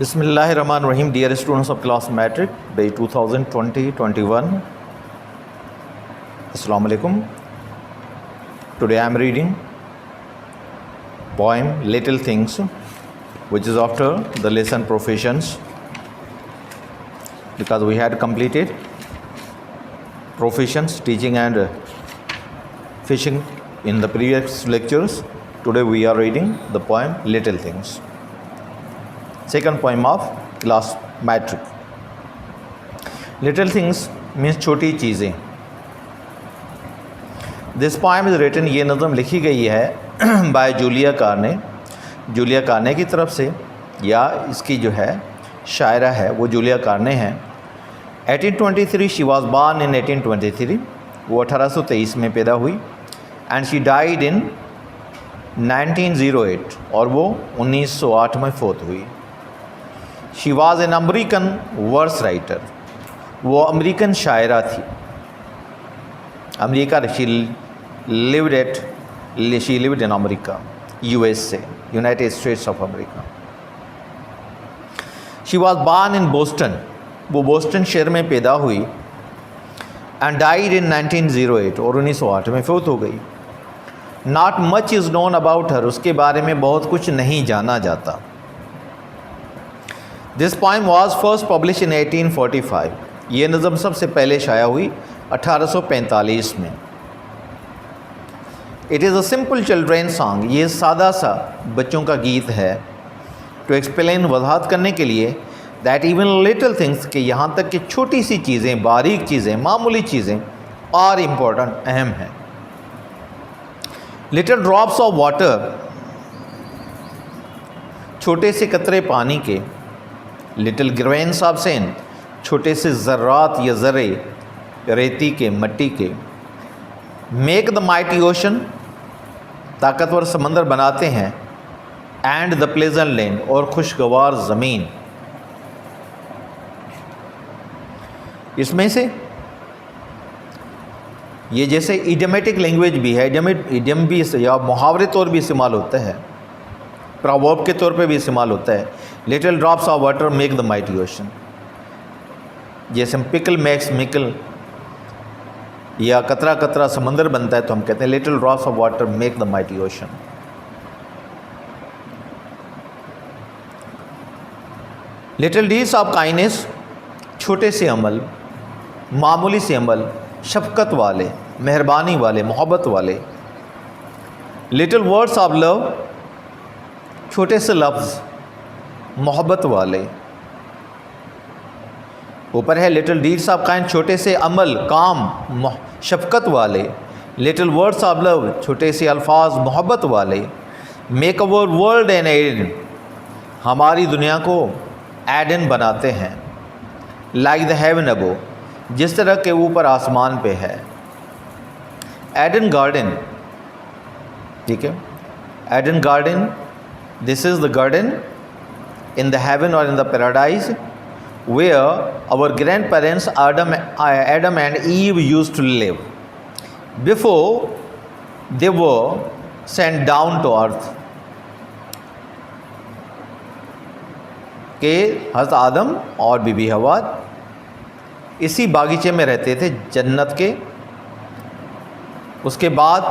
Bismillahirrahmanirrahim, dear students of class Matric, batch 2020-21. Assalamu alaikum. Today I am reading poem Little Things, which is after the lesson Professions, because we had completed Professions, teaching and fishing in the previous lectures. Today we are reading the poem Little Things. Second poem of class Matric. Little things means छोटी चीज़ें. This poem is written, ये नज़म लिखी गई है bye Julia Carney की तरफ से, या इसकी जो है शायरा है वो जूलिया कार्ने है. 1823 शी वॉज बॉर्न इन 1823, वो 1823 में पैदा हुई. एंड शी डाइड इन 1908, और वो 1908 में फोत हुई. She was an American verse writer, वो अमरीकन शायरा थी. America, she lived in America, USA, United States of America. She was born in Boston, वो बोस्टन शहर में पैदा हुई. एंड डाइड इन 1908, और 1908 में फोत हो गई. Not much is known about हर, उसके बारे में बहुत कुछ नहीं जाना जाता. This poem was first publish in 1845, ये नज़म सबसे पहले शाया हुई 1845 में. It is a simple children song, ये सादा सा बच्चों का गीत है. टू एक्सप्लेन, वजाहत करने के लिए, दैट इवन लिटिल थिंग्स, के यहाँ तक कि छोटी सी चीज़ें, बारीक चीज़ें, मामूली चीज़ें और इम्पोर्टेंट, अहम हैं. लिटिल ड्रॉप्स ऑफ वाटर, छोटे से कतरे पानी के. लिटिल ग्रेन्स ऑफ सैंड, छोटे से ज़र्रात या ज़रे रेती के, मट्टी के. मेक द माइटी ओशन, ताकतवर समंदर बनाते हैं. एंड द प्लेजेंट लैंड, और खुशगवार ज़मीन. इसमें से ये जैसे इडियमेटिक लैंग्वेज भी है, इडियम भी या मुहावरे तौर भी इस्तेमाल होता है, प्रॉवर्ब के तौर पे भी इस्तेमाल होता है. Little drops of water make the mighty ocean. जैसे हम पिकल मेक्स मिकल, या कतरा कतरा समंदर बनता है, तो हम कहते हैं little drops of water make the mighty ocean. Little deeds of kindness, छोटे से अमल, मामूली से अमल, शफकत वाले, मेहरबानी वाले, मोहब्बत वाले. लिटिल वर्ड्स ऑफ लव, छोटे से लफ्ज़, मोहब्बत वाले. ऊपर है लिटिल डीड्स ऑफ काइंड, छोटे से अमल, काम, शफकत वाले. लिटिल वर्ड्स ऑफ लव, छोटे से अल्फाज, मोहब्बत वाले. Make our world an Eden, हमारी दुनिया को एडन बनाते हैं. लाइक द हेवन अबो, जिस तरह के ऊपर आसमान पे है. एडन गार्डन, ठीक है. Eden garden, this is the garden in the heaven or in the paradise where our grandparents Adam and Eve used to live before they were sent down to earth. के हज़रत आदम और बीबी हवा इसी बागीचे में रहते थे जन्नत के. उसके बाद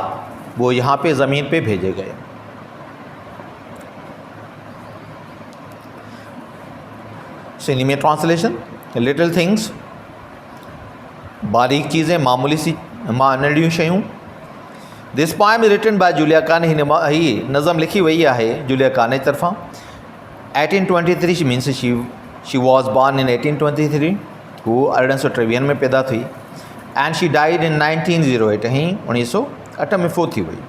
वो यहाँ पे ज़मीन पे भेजे गए. Cinema translation. लिटिल थिंग्स, बारीक चीज़ें, मामूली सी नंढियूं शयूं. This poem is written by Julia Carney, ही नज़म लिखी वही है जूलिया कार्ने की तरफा. 1823 means she was born in 1823, वो 1853 में पैदा थी. एंड शी डाइड इन 1908, ही 1908 में फोत हुई.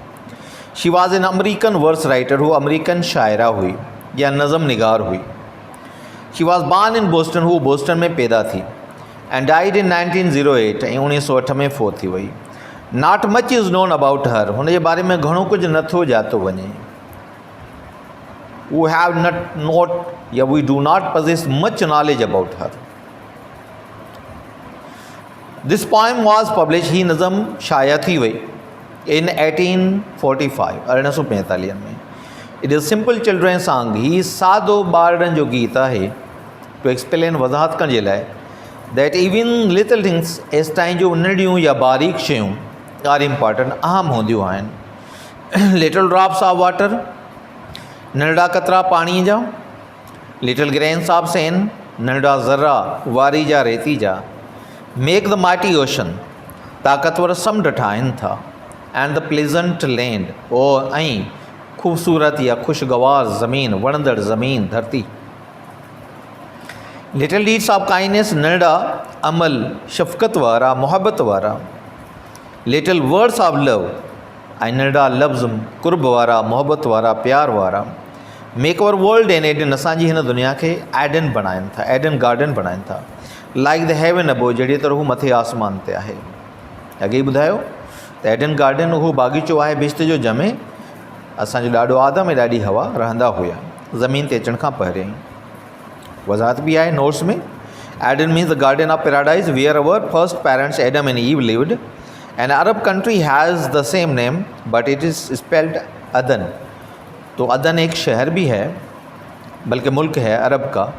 She was an American verse writer, वो अमरीकन शायरा हुई या नज़म निगार हुई. She was born in Boston, वो बोस्टन में पैदा थी. एंड डाइड इन 1908, 1908 में फोत थी वही. Not much is known about her, हुनजे बारे में घणो कुछ नथो जातो वञे. वी हैव नॉट या we do not possess much knowledge about her. This poem was publish, ही नज़म शाया थी वही इन 1845, 1845 में. It is simple children song, ही सादो ॿारनि जो गीत आहे टू एक्सप्लेन वज़ाहत करण जे लाइ that even little things S ताईं जो नंढियूं या बारीक शयूं आर इम्पॉर्टेंट अहम हूंदियूं आहिनि। लिटल ड्रॉप्स ऑफ वाटर, नंढड़ा कतरा पाणीअ जा, लिटल ग्रेन्स ऑफ सैंड, नंढड़ा ज़र्रा वारी जा रेती जा, मेक द माइटी ओशन, ताक़तवर समुंड ठाहिनि था, एंड द प्लेजेंट लैंड ओ ऐं ख़ूबसूरत या ख़ुशगवार ज़मीन, वणंदड़ ज़मीन धरती। लिटल डीड्स ऑफ काइंडनेस, नंढड़ा अमल शफ़क़त वारा मुहबत वारा, लिटल वर्ड्स ऑफ लव ऐं नंढड़ा लफ़्ज़ कुर्ब वारा मुहबत वारा प्यार वारा। Make our world an Eden, असांजी हिन दुनिया खे एडन बणाइनि था, एडन गार्डन बणाइनि था, लाइक द हेवन अबो, जहिड़ी तरह हू मथे आसमान ते आहे। अॻे ॿुधायो त एडन गार्डन उहो बाग़ीचो आहे बिश्त जो जमे असांजो ॾाढो आदम ऐं ॾाढी हवा रहंदा हुआ ज़मीन ते अचण खां पहिरियों ई। वज़ाहत बि आहे नोट्स में। Eden means the garden of paradise where our first parents Adam and Eve lived. An Arab country has the same name but it is spelled Aden. तो अदन एक शहर भी है, बल्कि मुल्क है अरब का।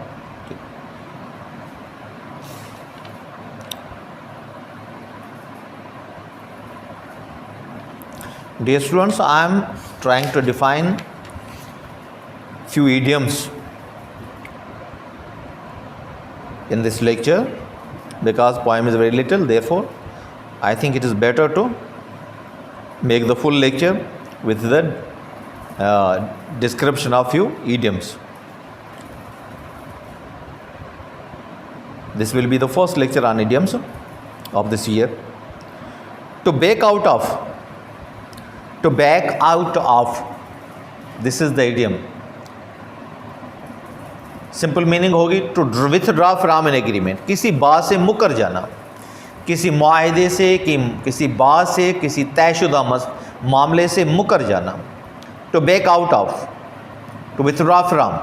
Dear students, I am trying to define few idioms in this lecture because poem is very little, therefore I think it is better to make the full lecture with the description of few idioms. This will be the first lecture on idioms of this year. To back out of, to back out of, this is the idiom. Simple meaning होगी to withdraw from an agreement, किसी बात से मुकर जाना, किसी मुआहदे से, किसी बात से, किसी तयशुदा मामले से मुकर जाना। To back out of, to withdraw from,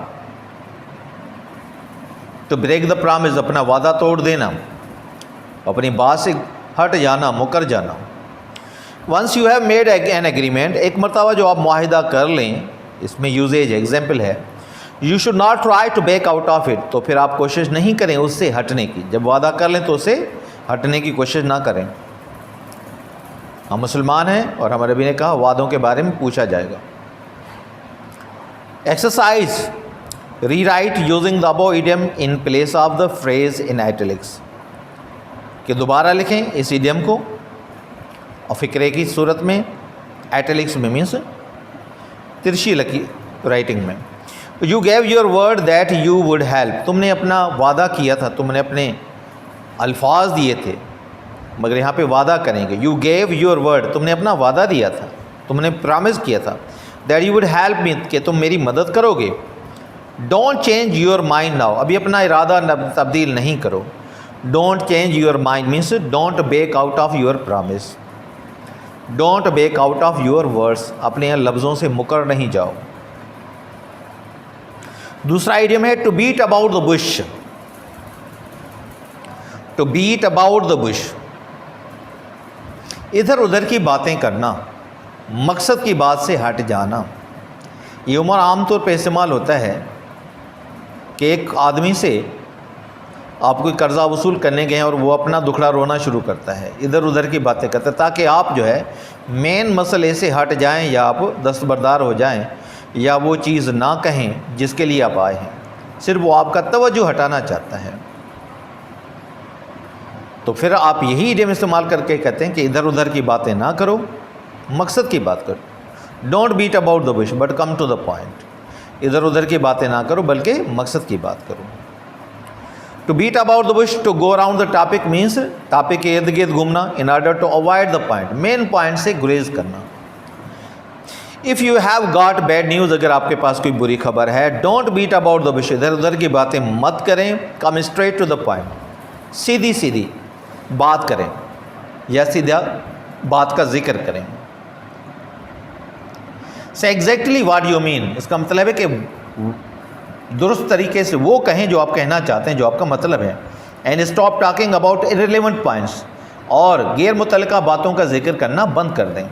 to break the promise, अपना वादा तोड़ देना, अपनी बात से हट जाना, मुकर जाना। Once you have made an agreement, एक मरतबा जो आप मुआहिदा कर लें, इसमें यूजेज एग्जाम्पल है, you should not try to back out of it, तो फिर आप कोशिश नहीं करें उससे हटने की। जब वादा कर लें तो उससे हटने की कोशिश ना करें। हम मुसलमान हैं और हमारे नबी ने कहा वादों के बारे में पूछा जाएगा। Exercise, rewrite using the above idiom in place of the phrase in italics, कि दोबारा लिखें इस इडियम को और फ़िक्रे की सूरत में, आइटलिक्स में मीन्स तिरछी लकी राइटिंग में। You gave your word that you would help, तुमने अपना वादा किया था, तुमने अपने अल्फाज दिए थे, मगर यहाँ पे वादा करेंगे। यू गेव योर वर्ड, तुमने अपना वादा दिया था, तुमने प्रॉमिस किया था that you would help me, कि तुम मेरी मदद करोगे। Don't change your mind now, अभी अपना इरादा तब्दील नहीं करो। Don't change your mind means don't back out of your promise, don't back out of your words, अपने लफ्ज़ों से मुकर नहीं जाओ। दूसरा आइडियम है to beat about the bush, to beat about the bush, इधर उधर की बातें करना, मकसद की बात से हट जाना। ये उम्र आमतौर पर इस्तेमाल होता है कि एक आदमी से आप कोई कर्ज़ा वसूल करने गए हैं और वो अपना दुखड़ा रोना शुरू करता है, इधर उधर की बातें करता है, ताकि आप जो है मेन मसले से हट जाएं या आप दस्तबरदार हो जाएं या वो चीज़ ना कहें जिसके लिए आप आए हैं, सिर्फ वो आपका तवज्जो हटाना चाहता है। तो फिर आप यही इडियम इस्तेमाल करके कहते हैं कि इधर उधर की बातें ना करो, मकसद की बात करो। Don't beat about the bush but come to the point, इधर उधर की बातें ना करो बल्कि मकसद की बात करो। To beat about the bush, to go around the topic means topic के इर्द गिर्द घूमना, in order to avoid the point, main point से गुरेज करना। If you have got bad news, अगर आपके पास कोई बुरी खबर है, don't beat about the bush, इधर उधर की बातें मत करें, come straight to the point, सीधी सीधी बात करें या सीधा बात का जिक्र करें। से एग्जैक्टली व्हाट यू मीन, इसका मतलब है कि दुरुस्त तरीके से वो कहें जो आप कहना चाहते हैं, जो आपका मतलब है। And stop talking about irrelevant points, और गैर मुतल्लिका बातों का जिक्र करना बंद कर दें।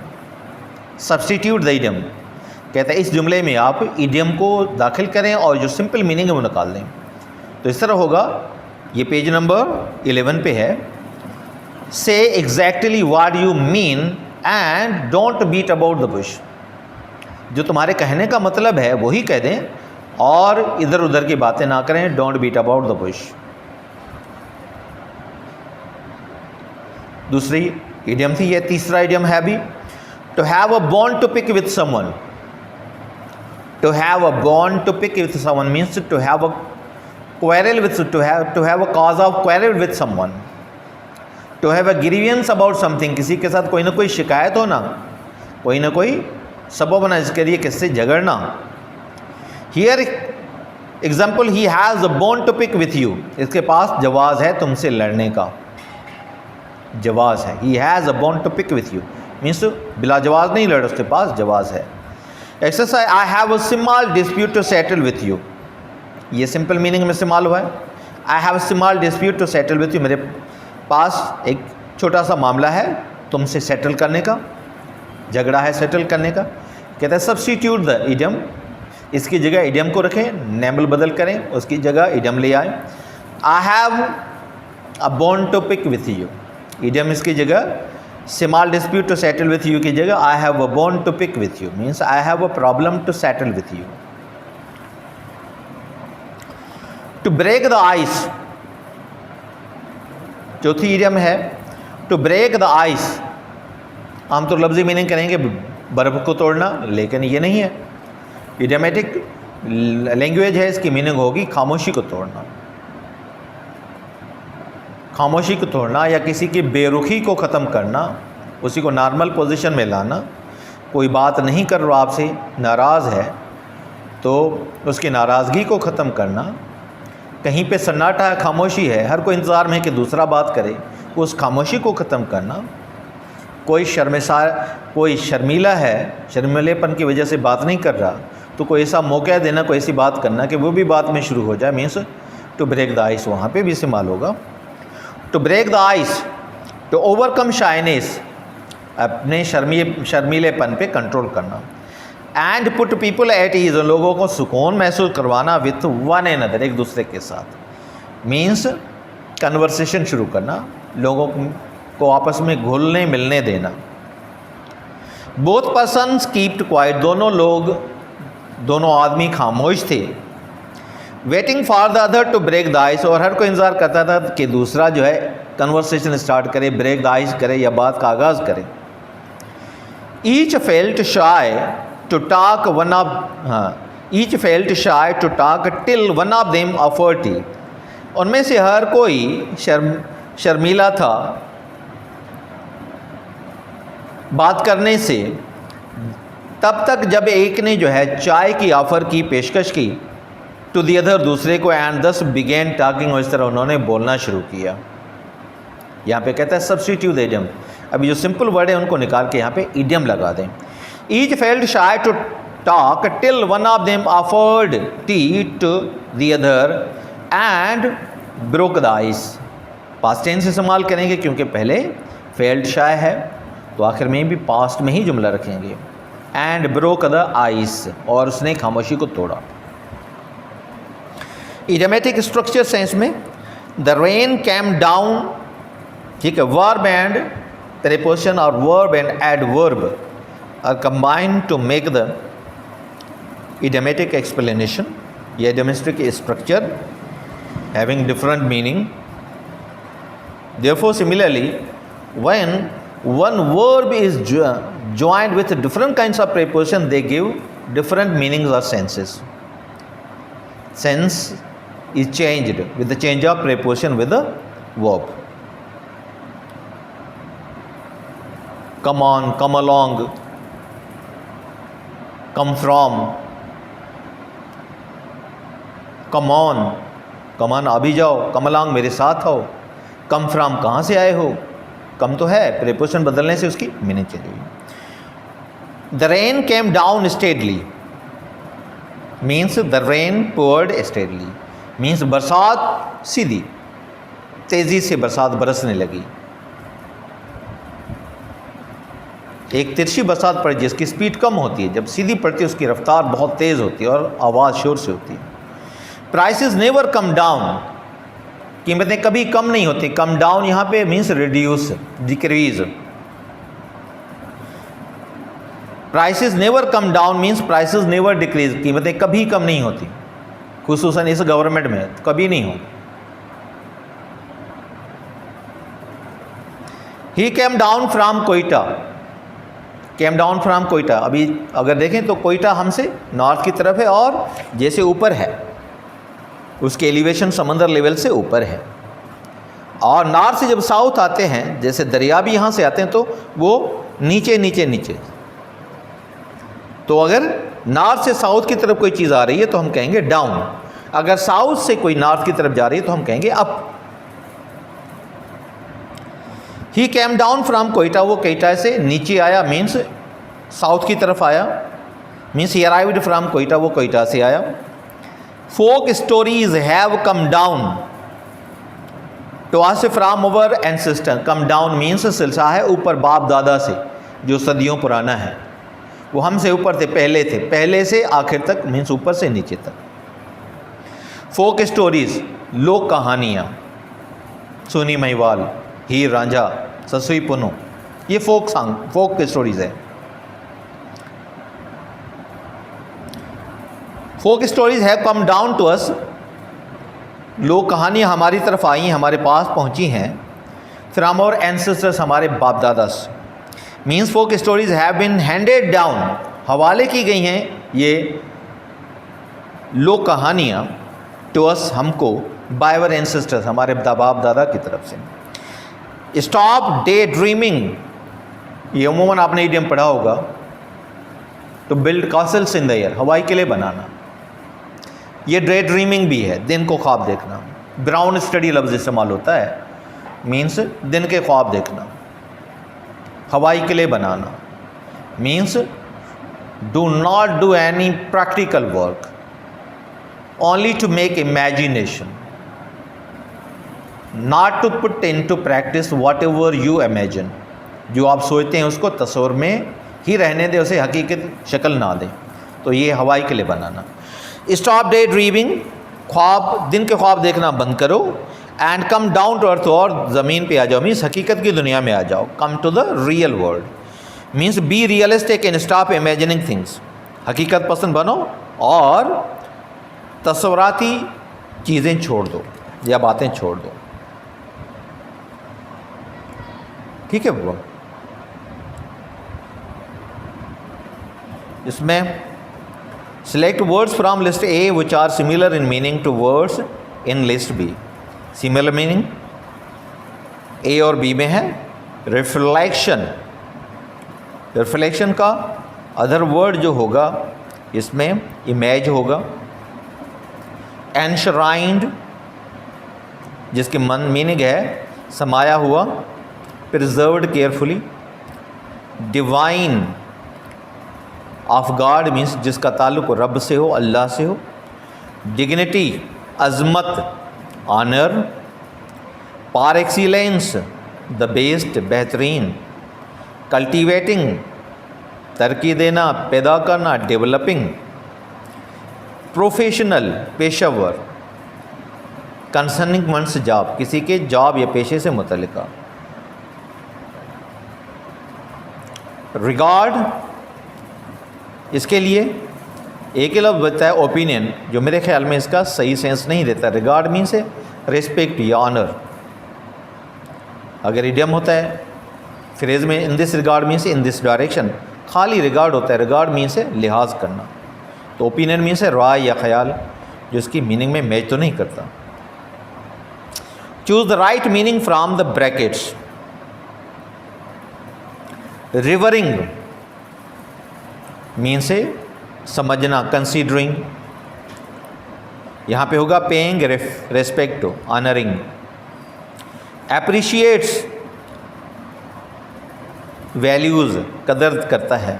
सब्स्टिट्यूट द इडियम, कहता है इस जुमले में आप इडियम को दाखिल करें और जो सिंपल मीनिंग है वो निकाल दें। तो इस तरह होगा, ये पेज नंबर 11 पे है। Say exactly what you mean and don't beat about the bush. जो तुम्हारे कहने का मतलब है वही कह दें और इधर उधर की बातें ना करें। Don't beat about the bush. दूसरी इडियम थी ये। तीसरा इडियम है भी, to have a bond to pick with someone. To have a bond to pick with someone means to have a quarrel with, to have a cause of quarrel with someone. To have a grievance about something, किसी के साथ कोई ना कोई शिकायत हो ना, कोई ना कोई सबब बना इसके लिए किससे झगड़ना। Here example, he has a bond to pick with you, इसके पास जवाज़ है तुमसे लड़ने का, जवाज़ है। He has a bond to pick with you means बिला जवाज़ नहीं लड़, उसके पास जवाज़ है। Exercise, I have a small dispute to settle with you. ये सिंपल मीनिंग में इस्तेमाल हुआ है। I have a small dispute to settle with you, मेरे पास एक छोटा सा मामला है तुमसे सेटल करने का, झगड़ा है सेटल करने का। कहता है सब्स्टिट्यूट द इडियम, इसकी जगह इडियम को रखें, नेमल बदल करें, उसकी जगह इडियम ले आए। I have a bond to pick with you, idiom इसकी जगह, small dispute to settle with you की जगह I have a bond to pick with you means I have a problem to settle with you. To break the ice, चौथी idiom है to break the ice. हम तो लफ्ज़ी meaning करेंगे बर्फ़ को तोड़ना, लेकिन ये नहीं है, इडियमेटिक लैंग्वेज है, इसकी मीनिंग होगी खामोशी को तोड़ना। खामोशी को तोड़ना या किसी की बेरुखी को ख़त्म करना, उसी को नॉर्मल पोजीशन में लाना। कोई बात नहीं कर रहा आपसे, नाराज़ है तो उसकी नाराज़गी को ख़त्म करना। कहीं पे सन्नाटा है, खामोशी है, हर कोई इंतज़ार में है कि दूसरा बात करे, उस खामोशी को ख़त्म करना। कोई कोई शर्मीला है, शर्मीलेपन की वजह से बात नहीं कर रहा, तो कोई ऐसा मौका देना, कोई ऐसी बात करना कि वो भी बात में शुरू हो जाए means to break the ice, वहाँ पे भी इस्तेमाल होगा। To break the ice, to overcome shyness, अपने शर्मीलेपन पे कंट्रोल करना। And put people at ease, लोगों को सुकून महसूस करवाना विथ वन एनदर, एक दूसरे के साथ मीन्स कन्वर्सेशन शुरू करना, लोगों को आपस में घुलने मिलने देना। बोथ पर्सन्स कीप्ड क्वाइट, दोनों आदमी खामोश थे। Waiting for the other to break the ice, और हर कोई इंतज़ार करता था कि दूसरा जो है कन्वर्सेशन स्टार्ट करे, ब्रेक द आइस करे या बात का आगाज़ करे। Each felt shy to talk each felt shy to talk till one of them offered tea, उनमें से हर कोई शर्मीला था बात करने से तब तक जब एक ने जो है चाय की ऑफ़र की, पेशकश की, टू दी अदर, दूसरे को, एंड दस बिगेन टॉकिंग, और इस तरह उन्होंने बोलना शुरू किया। यहाँ पे कहता है सब्स्टिट्यूट इडियम। अभी जो सिंपल वर्ड है उनको निकाल के यहाँ पे इडियम लगा दें। Each felt shy to talk till one of them offered tea to the other and broke the ice. Past tense इस्तेमाल करेंगे क्योंकि पहले फेल्ट शाय है, तो आखिर में भी पास्ट में ही जुमला रखेंगे। एंड ब्रोक द आइस, और उसने खामोशी को तोड़ा। इडियमेटिक स्ट्रक्चर सेंस में द रेन कैम डाउन, ठीक है, वर्ब एंड प्रीपोजिशन और verb and adverb are combined to make the idiomatic explanation. ये idiomatic structure having different meaning. Therefore, similarly, when one verb is joined with different kinds of preposition, they give different meanings or senses. Sense is changed with the change of preposition with the verb. Come on, come along, come from, come on, come on अभी जाओ, come along मेरे साथ आओ, come from कहाँ से आए हो, कम तो है, प्रीपोजिशन बदलने से उसकी मीनिंग चेंज हुई। The rain came down steadily means the rain poured steadily means बरसात सीधी तेज़ी से बरसात बरसने लगी। एक तिरछी बरसात पड़े जिसकी स्पीड कम होती है, जब सीधी पड़ती है उसकी रफ्तार बहुत तेज़ होती है और आवाज़ शोर से होती है। प्राइसेस नेवर कम डाउन, कीमतें कभी कम नहीं होती। कम डाउन यहाँ पे means reduce, decrease. Prices never come down means prices never decrease, कीमतें कभी कम नहीं होती, खुसूसन इस गवर्नमेंट में कभी नहीं हो। He came down from Quetta, came down from Quetta. अभी अगर देखें तो कोयटा हमसे नॉर्थ की तरफ है और जैसे ऊपर है, उसके एलिवेशन समंदर लेवल से ऊपर है। और नॉर्थ से जब साउथ आते हैं, जैसे दरिया भी यहाँ से आते हैं, तो वो नीचे नीचे नीचे। तो अगर नॉर्थ से साउथ की तरफ कोई चीज़ आ रही है तो हम कहेंगे डाउन, अगर साउथ से कोई नॉर्थ की तरफ जा रही है तो हम कहेंगे up. He came down from Quetta, वो कोयटा से नीचे आया मीन्स साउथ की तरफ आया, means he arrived from Quetta, वो कोयटा से आया। Folk stories have come down to us from our ancestor, come down means सिलसिला है ऊपर, बाप दादा से जो सदियों पुराना है, वो हमसे ऊपर थे, पहले से आखिर तक मीन्स ऊपर से नीचे तक। फोक स्टोरीज लोक कहानियाँ, सोनी महिवाल, हीर रांझा, ससुई पुनो, ये फोक स्टोरीज है। फोक स्टोरीज है कम डाउन टू अस, लोक कहानियाँ हमारी तरफ आई, हमारे पास पहुँची हैं। फ्रॉम आवर एंसेस्टर्स, हमारे बाप दादा से। Means folk stories have been handed down, हवाले की गई हैं ये लोक कहानियाँ, टू अस, हमको, बाय आवर एंसेस्टर्स, हमारे बाप दादा की तरफ से। स्टॉप डे ड्रीमिंग, ये अमूमन आपने इडियम पढ़ा होगा, to build castles in the air, हवाई किले बनाना। ये डे ड्रीमिंग भी है, दिन को ख्वाब देखना। ब्राउन स्टडी लफ्ज़ इस्तेमाल होता है, मीन्स दिन के ख्वाब देखना। हवाई किले बनाना means do not do any practical work, only to make imagination, not to put into practice whatever you imagine, जो आप सोचते हैं उसको तस्वर में ही रहने दें, उसे हकीकत शक्ल ना दें। तो ये हवाई किले बनाना। स्टॉप डे ड्रीमिंग, ख्वाब, दिन के ख्वाब देखना बंद करो। And come down to earth, और ज़मीन पे आ जाओ, मीन्स हकीकत की दुनिया में आ जाओ। Come to the real world means be realistic and stop imagining things, हकीकत पसंद बनो और तस्वराती चीज़ें छोड़ दो या बातें छोड़ दो। ठीक है वो, इसमें select words from list A which are similar in meaning to words in list B. Similar meaning A और B में है। रिफ्लेक्शन, रिफ्लेक्शन का अदर वर्ड जो होगा इसमें इमेज होगा। एनश्राइंड, जिसके मन मीनिंग है समाया हुआ, preserved carefully. Divine, of God means जिसका ताल्लुक रब से हो, अल्लाह से हो। डिग्निटी, अजमत, honour. Par excellence, the best, बेहतरीन। कल्टीवेटिंग, तरक्की देना, पैदा करना, डेवलपिंग। प्रोफेशनल, पेशेवर। कंसर्निंग वंस जॉब, किसी के जॉब या पेशे से मुतल्लिका। रिगार्ड, इसके लिए एक ही लफ्ज़ बचता है ओपिनियन, जो मेरे ख्याल में इसका सही सेंस नहीं देता। रिगार्ड मीन से रिस्पेक्ट या ऑनर। अगर इडियम होता है फ्रेज में इन दिस रिगार्ड मीन से इन दिस डायरेक्शन, खाली रिगार्ड होता है, रिगार्ड मीन से लिहाज करना। तो ओपिनियन मीन से राय या ख्याल, जो इसकी मीनिंग में मैच तो नहीं करता। Choose the right meaning from the brackets. Revering mean से समझना, कंसीडरिंग। यहाँ पे होगा paying respect, honouring. Appreciates, values, कदर करता है।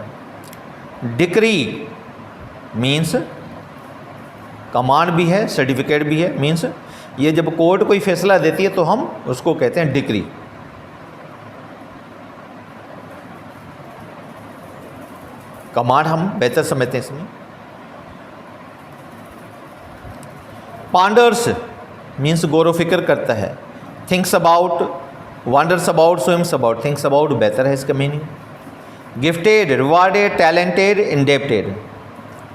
डिक्री मीन्स कमांड भी है, सर्टिफिकेट भी है। मीन्स ये जब कोर्ट कोई फैसला देती है तो हम उसको कहते हैं डिक्री। कमांड हम बेहतर समझते हैं इसमें। पांडर्स मीन्स गौर फिक्र करता है। Thinks about, wonders about, swims about, thinks about बेहतर है इसका meaning. Gifted, rewarded, talented, indebted.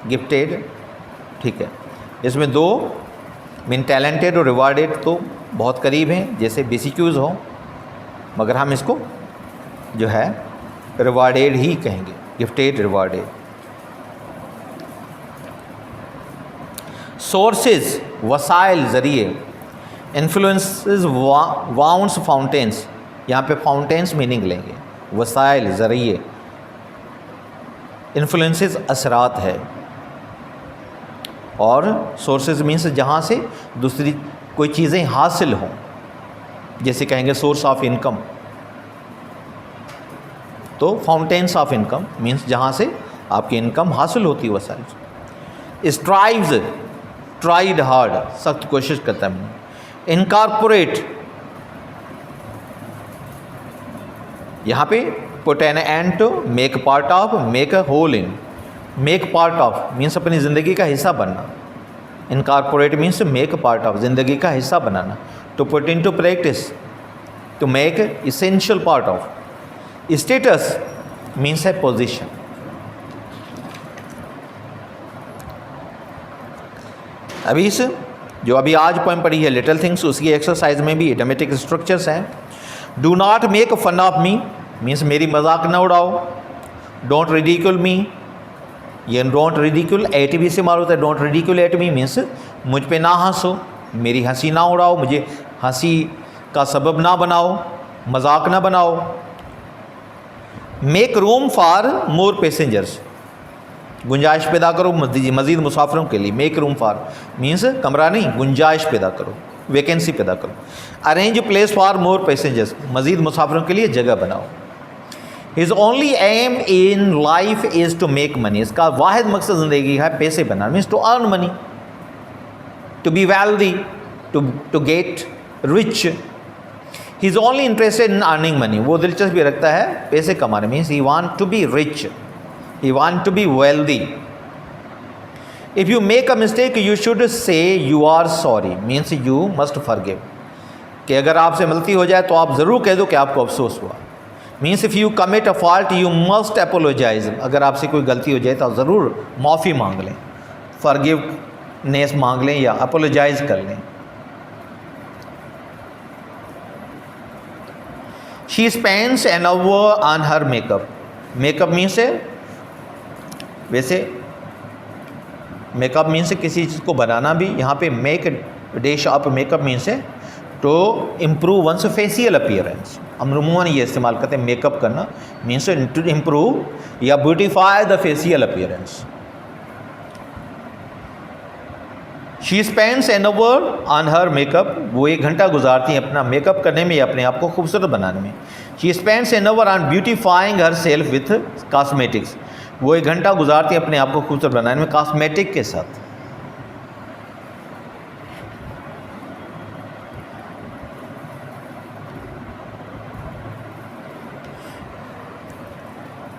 Gifted ठीक है, इसमें दो मीन टैलेंटेड और रिवार्डेड तो बहुत करीब हैं, जैसे बेसिक्यूज हो, मगर हम इसको जो है रिवार्डेड ही कहेंगे, गिफ्टेड रिवार्डेड। सोर्सेज वसाइल ज़रिए, इन्फ्लुएंसेस वाउंड्स फाउंटेन्स, यहाँ पे फाउंटेन्स मीनिंग लेंगे, वसाइल ज़रिए, इन्फ्लुएंसेस असरात है, और सोर्सेज मीन्स जहाँ से दूसरी कोई चीज़ें हासिल हों, जैसे कहेंगे सोर्स ऑफ इनकम, तो फाउंटेन्स ऑफ इनकम मीन्स जहाँ से आपकी इनकम हासिल होती है वसाइल। स्ट्राइव्स, ट्राइड हार्ड, सख्त कोशिश करता है। इनकॉर्पोरेट, यहाँ पे put an end to, make part of, make a whole in. Make part of means अपनी ज़िंदगी का हिस्सा बनना। Incorporate means make part of, ज़िंदगी का हिस्सा बनाना। To put into practice, to make essential part of. Status means है पोजीशन। अभी इस जो अभी आज पोएम पढ़ी है लिटिल थिंग्स, उसकी एक्सरसाइज में भी इडियोमेटिक स्ट्रक्चर्स हैं। Do not make fun of me means मेरी मजाक न उड़ाओ। डोंट रिडिक्यूल मी, ये डोंट रिडिक्यूल एट बी से मार होता है। Don't ridicule at me means मुझ पे ना हंसो, मेरी हंसी ना उड़ाओ, मुझे हंसी का सबब ना बनाओ, मजाक ना बनाओ। Make room for more passengers, गुंजाइश पैदा करो मज़ीद मुसाफिरों के लिए। मेक रूम फॉर मीन्स कमरा नहीं, गुंजाइश पैदा करो, वैकेंसी पैदा करो। Arrange place for more passengers, मज़ीद मुसाफिरों के लिए जगह बनाओ। His only aim in life is to make money, इसका वाहिद मकसद ज़िंदगी है पैसे बनाना, means to earn money, to be wealthy, to get rich. He is only interested in earning money, वो दिलचस्पी रखता है पैसे कमाने, means he want to be rich, he want to be wealthy. If you make a mistake you should say you are sorry, means you must forgive, कि अगर आपसे गलती हो जाए तो आप ज़रूर कह दो कि आपको अफसोस हुआ। Means if you commit a fault you must apologise, अगर आपसे कोई गलती हो जाए तो आप ज़रूर माफ़ी मांग लें, फॉरगिवनेस मांग लें या अपोलोजाइज कर लें। She spends an hour on her makeup, makeup means है वैसे मेकअप मीन्स किसी चीज़ को बनाना भी, यहाँ पे make dish of makeup means है to improve one's facial appearance. हम अमूमन ये इस्तेमाल करते हैं मेकअप करना मीन्स टू इम्प्रूव या beautify the facial appearance. She spends an hour on her makeup, वो 1 घंटा गुजारती हैं अपना मेकअप करने में या अपने आप को खूबसूरत बनाने में। She spends an hour on beautifying her self with cosmetics, वो 1 घंटा गुजारती हैं अपने आप को खूबसूरत बनाने में कॉस्मेटिक के साथ।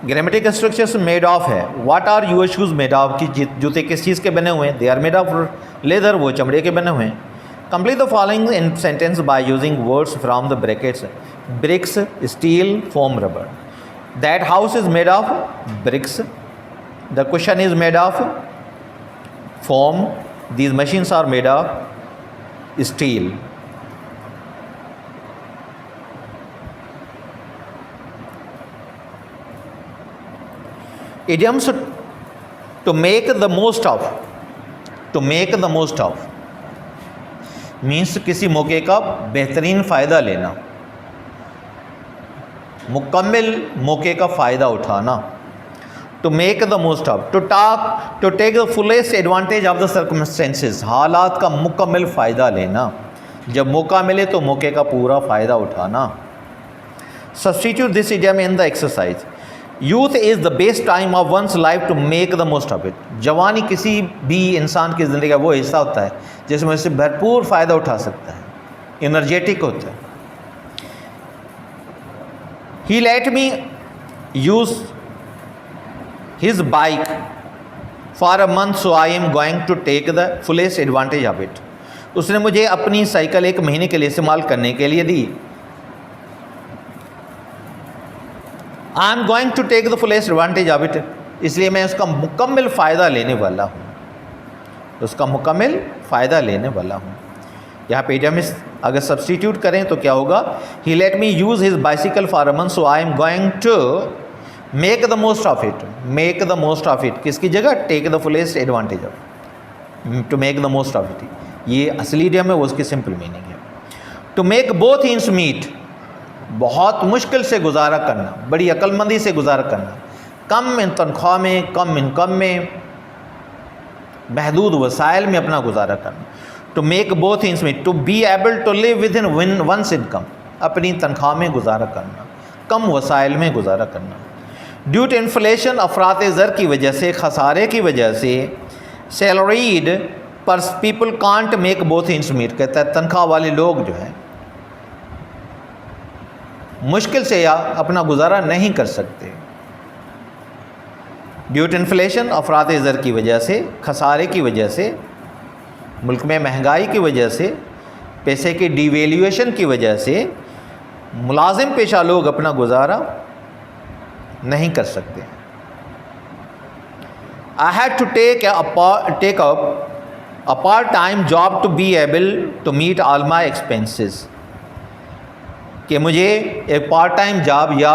ग्रामेटिकल स्ट्रक्चर्स मेड ऑफ है। What are your shoes made of, कि जूते किस चीज़ के बने हुए हैं। They are made of leather, वो चमड़े के बने हुए हैं। Complete the following in sentence by using words from the brackets, bricks, steel, foam, rubber. That house is made of bricks. The cushion is made of foam. These machines are made of steel. Idioms to make the most of. To make the most of means किसी मौके का बेहतरीन फ़ायदा लेना, मुकम्मल मौके का फ़ायदा उठाना। To make the most of, to talk, to take the fullest advantage of the circumstances, हालात का मुकम्मल फ़ायदा लेना, जब मौका मिले तो मौके का पूरा फ़ायदा उठाना। Substitute this idiom in the exercise. Youth is the best time of one's life to make the most of it, जवानी किसी भी इंसान की ज़िंदगी का वो हिस्सा होता है जिसमें उससे भरपूर फ़ायदा उठा सकता है, एनर्जेटिक होता है। He let me use his bike for a month, so I am going to take the fullest advantage of it. उसने मुझे अपनी साइकिल 1 महीने के लिए इस्तेमाल करने के लिए दी. I am going to take the fullest advantage of it. इसलिए मैं उसका मुकम्मल फ़ायदा लेने वाला हूँ, उसका मुकम्मल फ़ायदा लेने वाला हूँ. यहाँ पे इडियम अगर सब्स्टिट्यूट करें तो क्या होगा? He let me use his bicycle for a month, so I am going to make the most of it. Make the most of it किसकी जगह? Take the fullest advantage of. To make the most of it ये असली idiom है, वो उसकी simple meaning है. To make both ends meet, बहुत मुश्किल से गुजारा करना, बड़ी अक्लमंदी से गुजारा करना. कम इन तनख्वाह में, कम इनकम में, महदूद वसाइल में अपना गुजारा करना. To make both ends meet, to be able to live within one's income, अपनी तनख्वाह में गुजारा करना, कम वसाइल में गुजारा करना. ड्यू टू इन्फ्लेशन, अफरात ज़र की वजह से, खसारे की वजह से, सैलरीड पर people can't make both ends meet, कहता है तनख्वाह वाले लोग जो हैं मुश्किल से या अपना गुजारा नहीं कर सकते. ड्यू टू इन्फ्लेशन, अफरात ज़र की वजह से, खसारे की वजह से, मुल्क में महंगाई की वजह से, पैसे की डिवेल्यूएशन की वजह से मुलाजिम पेशा लोग अपना गुजारा नहीं कर सकते. I had to take up a part time job to be able to meet all my expenses, कि मुझे एक पार्ट टाइम जॉब या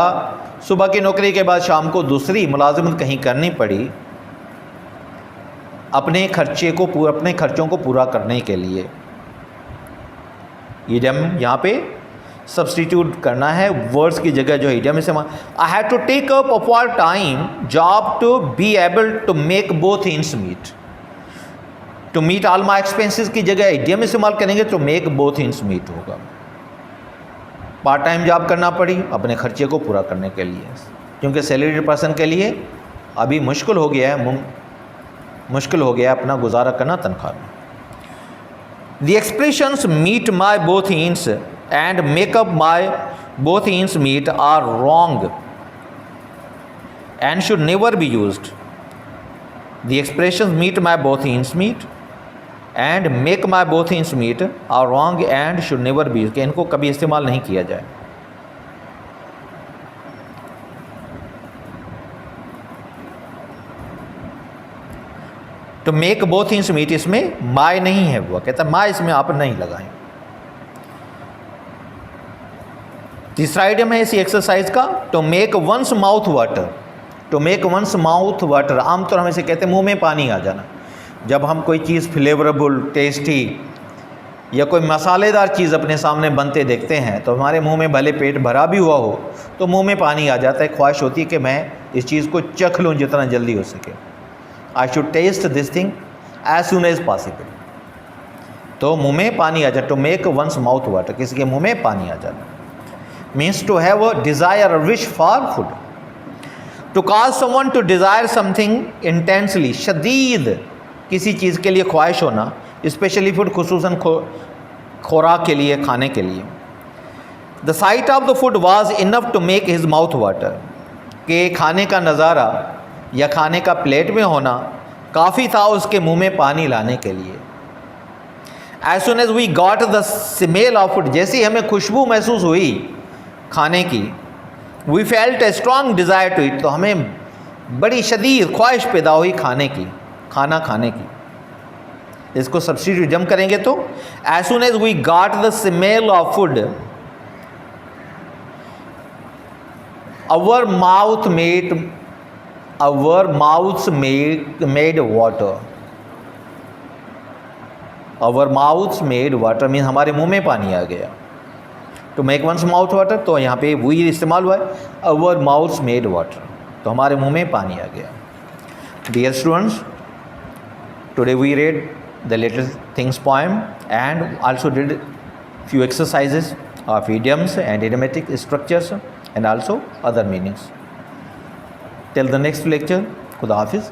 सुबह की नौकरी के बाद शाम को दूसरी मुलाजिमत कहीं करनी पड़ी अपने खर्चों को पूरा करने के लिए. इडियम यहाँ पे सब्स्टिट्यूट करना है वर्ड्स की जगह जो इडियम इस्तेमाल. I had to take up a part time job to be able to make both ends meet. To meet all my expenses की जगह इडियम इस्तेमाल करेंगे तो मेक बोथ एंड्स मीट होगा. पार्ट टाइम जॉब करना पड़ी अपने खर्चे को पूरा करने के लिए, क्योंकि सैलरीड पर्सन के लिए अभी मुश्किल हो गया है अपना गुजारा करना तनख्वाह में. The expressions meet my both ends and make up my both ends meet are wrong and should never be used. The expressions meet my both ends meet and make my both ends meet are wrong and should never be, कि इनको कभी इस्तेमाल नहीं किया जाए. तो make both ends meet इसमें माई नहीं है, वो कहता माई इसमें आप नहीं लगाएं. तीसरा आइडियम है इसी एक्सरसाइज का, to make one's mouth water. To make one's mouth water, आमतौर हम इसे कहते हैं मुंह में पानी आ जाना. जब हम कोई चीज़ फ्लेवरेबल, टेस्टी या कोई मसालेदार चीज़ अपने सामने बनते देखते हैं तो हमारे मुंह में भले पेट भरा भी हुआ हो तो मुंह में पानी आ जाता है. ख्वाहिश होती है कि मैं इस चीज़ को चख लूँ जितना जल्दी हो सके. I should taste this thing as soon as possible. तो मुंह में पानी आ जाए. To make one's mouth water, किसी के मुंह में पानी आ जाना. Means to have a desire, wish for food. To cause someone to desire something intensely, शदीद किसी चीज़ के लिए ख्वाहिश होना, स्पेशली फूड, खुसूसन खुराक के लिए, खाने के लिए. The sight of the food was enough to make his mouth water, के खाने का नज़ारा या खाने का प्लेट में होना काफ़ी था उसके मुंह में पानी लाने के लिए. As soon as we got the smell of food, जैसे ही हमें खुशबू महसूस हुई खाने की, we felt a strong desire to eat, तो हमें बड़ी शदीद ख्वाहिश पैदा हुई खाना खाने की. इसको सब्स्टिट्यूट जम करेंगे तो as soon as we got the smell of food our mouths made water. Our mouths made water mean हमारे मुंह में पानी आ गया. To make one's mouth water, तो यहाँ पे वी इस्तेमाल हुआ है. आवर माउथ्स मेड वाटर, तो हमारे मुंह में पानी आ गया. Dear students, today we read the Little Things poem and also did few exercises of idioms and idiomatic structures and also other meanings. Till the next lecture, Khuda Hafiz.